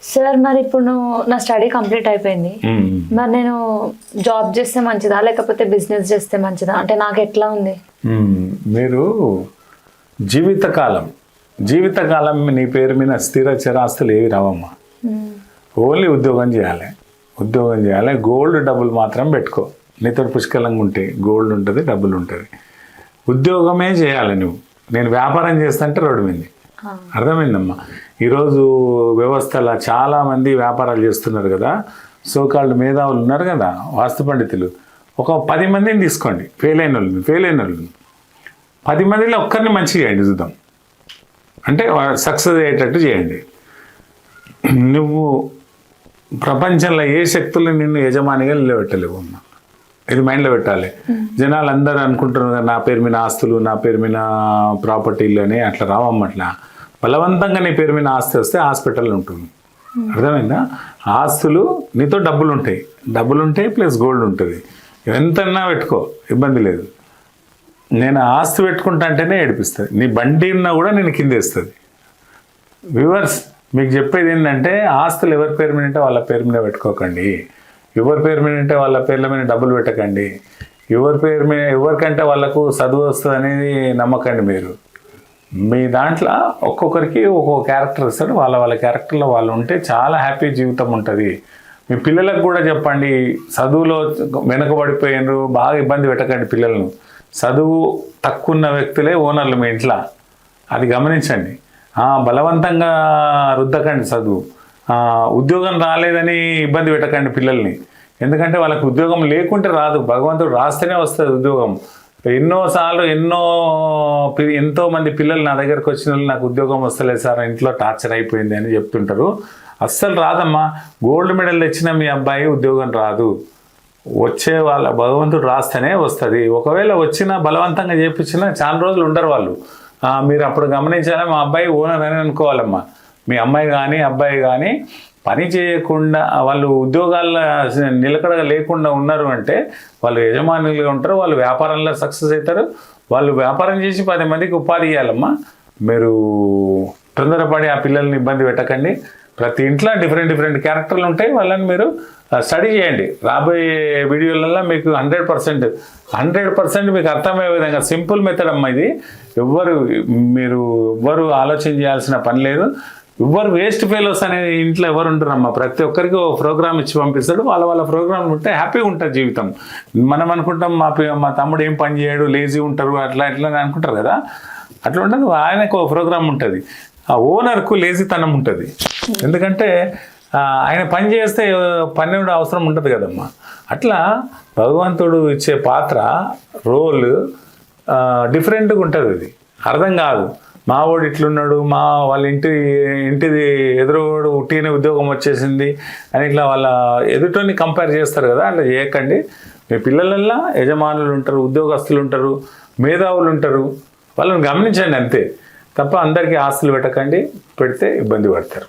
Sir మరి ఇప్పుడు నా స్టడీ కంప్లీట్ అయిపోయింది. మరి నేను జాబ్ చేస్తే మంచిదా లేకపోతే బిజినెస్ చేస్తే మంచిదా? అంటే నాకు ఎట్లా ఉంది? మీరు జీవితకాలం నీ పేరు మీద స్థిర చరాస్తులు ఏవి రావమ్మా. ఓన్లీ ఉద్యోగం చేయాలి. గోల్డ్ డబ్బులు మాత్రం పెట్టుకో. నీతో పుష్కలంగా ఉంటే గోల్డ్ ఉంటుంది, డబ్బులు ఉంటుంది. ఉద్యోగమే చేయాలి నువ్వు. నేను వ్యాపారం చేస్తుంటే రోడ్డు మీద. అర్థమైందమ్మా. ఈరోజు వ్యవస్థలో చాలామంది వ్యాపారాలు చేస్తున్నారు కదా. సోకాళ్ళు మేధావులు ఉన్నారు కదా, వాస్తు పండితులు. ఒక 10 మందిని తీసుకోండి, ఫెయిల్ అయిన వాళ్ళని 10 మందిలో ఒక్కరిని మంచిగా చేయండి చూద్దాం. అంటే సక్సెస్ అయ్యేటట్టు చేయండి. నువ్వు ప్రపంచంలో ఏ శక్తులు నిన్ను యజమానిగా నిలబెట్టలేవు అమ్మా. ఇది మైండ్లో పెట్టాలి. జనాలు అందరూ అనుకుంటున్నారు నా పేరు మీద ఆస్తులు, నా పేరు మీద ప్రాపర్టీలు అని. అట్లా రావమ్మ. అట్లా బలవంతంగా నీ పేరు మీద ఆస్తి వస్తే హాస్పిటల్ ఉంటుంది. అర్థమైందా? ఆస్తులు నీతో డబ్బులు ఉంటాయి ప్లస్ గోల్డ్ ఉంటుంది. ఎంతన్నా పెట్టుకో, ఇబ్బంది లేదు. నేను ఆస్తి పెట్టుకుంటా అంటేనే ఏడిపిస్తుంది. నీ బండి ఉన్నా కూడా నేను కిందేస్తుంది. వ్యూవర్స్, మీకు చెప్పేది ఏంటంటే ఆస్తులు ఎవరి పేరు మీద ఉంటే వాళ్ళ పేరు మీద పెట్టుకోకండి. ఎవరి పేరు మీద ఉంటే వాళ్ళ పేర్ల మీద డబ్బులు పెట్టకండి. ఎవరికంటే వాళ్ళకు చదువు వస్తుంది అనేది నమ్మకండి. మీరు మీ దాంట్లో ఒక్కొక్కరికి ఒక్కొక్క క్యారెక్టర్ ఇస్తాడు. వాళ్ళ క్యారెక్టర్లో వాళ్ళు ఉంటే చాలా హ్యాపీ జీవితం ఉంటుంది. మీ పిల్లలకు కూడా చెప్పండి, చదువులో వెనకబడిపోయినారు, బాగా ఇబ్బంది పెట్టకండి పిల్లలను. చదువు తక్కువ ఉన్న వ్యక్తులే ఓనర్లు మీ ఇంట్లో. అది గమనించండి. బలవంతంగా రుద్దకండి చదువు. ఉద్యోగం రాలేదని ఇబ్బంది పెట్టకండి పిల్లల్ని. ఎందుకంటే వాళ్ళకి ఉద్యోగం లేకుంటే రాదు. భగవంతుడు రాస్తేనే వస్తుంది ఉద్యోగం. ఎన్నోసార్లు ఎంతోమంది పిల్లలు నా దగ్గరకు వచ్చిన వాళ్ళు నాకు ఉద్యోగం వస్తలేదు సార్, ఇంట్లో టార్చర్ అయిపోయింది అని చెప్తుంటారు. అస్సలు రాదమ్మా. గోల్డ్ మెడల్ తెచ్చిన మీ అబ్బాయి ఉద్యోగం రాదు. వచ్చే వాళ్ళ భగవంతుడు రాస్తేనే వస్తుంది. ఒకవేళ వచ్చినా బలవంతంగా చేయించినా చాలా రోజులు ఉండరు వాళ్ళు. మీరు అప్పుడు గమనించాలి, మా అబ్బాయి ఓనర్ అని అనుకోవాలమ్మా. మీ అమ్మాయి కానీ అబ్బాయి కానీ పని చేయకుండా వాళ్ళు ఉద్యోగాల్లో నిలకడగా లేకుండా ఉన్నారు అంటే వాళ్ళు యజమానులుగా ఉంటారు. వాళ్ళు వ్యాపారంలో సక్సెస్ అవుతారు. వాళ్ళు వ్యాపారం చేసి 10 మందికి ఉపాధి ఇవ్వాలమ్మా. మీరు తొందరపడి ఆ పిల్లల్ని ఇబ్బంది పెట్టకండి. ప్రతి ఇంట్లో డిఫరెంట్ క్యారెక్టర్లు ఉంటాయి. వాళ్ళని మీరు స్టడీ చేయండి. రాబోయే వీడియోలలో మీకు 100% మీకు అర్థమయ్యే విధంగా సింపుల్ మెథడ్ అమ్మా ఇది. ఎవ్వరు ఆలోచన చేయాల్సిన పని లేదు. ఎవ్వరు వేస్ట్ ఫెయిల్స్ అనే ఇంట్లో ఎవరు ఉంటారమ్మా. ప్రతి ఒక్కరికి ఒక ప్రోగ్రామ్ ఇచ్చి పంపిస్తాడు. వాళ్ళ ప్రోగ్రామ్ ఉంటే హ్యాపీగా ఉంటుంది జీవితం. మనం అనుకుంటాం మా తమ్ముడు ఏం పని చేయడు, లేజీ ఉంటారు, అట్లా అనుకుంటారు కదా. అట్లా ఉండదు. ఆయనకు ఒక ప్రోగ్రామ్ ఉంటుంది. ఆ ఓనర్కు లేజీతనం ఉంటుంది. ఎందుకంటే ఆయన పని చేస్తే పని అవసరం ఉంటుంది కదమ్మా. అట్లా భగవంతుడు ఇచ్చే పాత్ర రోల్ డిఫరెంట్గా ఉంటుంది. అది అర్థం కాదు. మా వాడు ఇట్లున్నాడు, వాళ్ళ ఇంటిది ఎదురువాడు ఉట్టినే ఉద్యోగం వచ్చేసింది అని ఇట్లా వాళ్ళ ఎదుటోని కంపేర్ చేస్తారు కదా. అట్లా చేయకండి. మీ పిల్లలల్లో యజమానులు ఉంటారు, ఉద్యోగస్తులు ఉంటారు, మేధావులు ఉంటారు. వాళ్ళని గమనించండి అంతే తప్ప అందరికీ ఆస్తులు పెట్టకండి. పెడితే ఇబ్బంది పడతారు.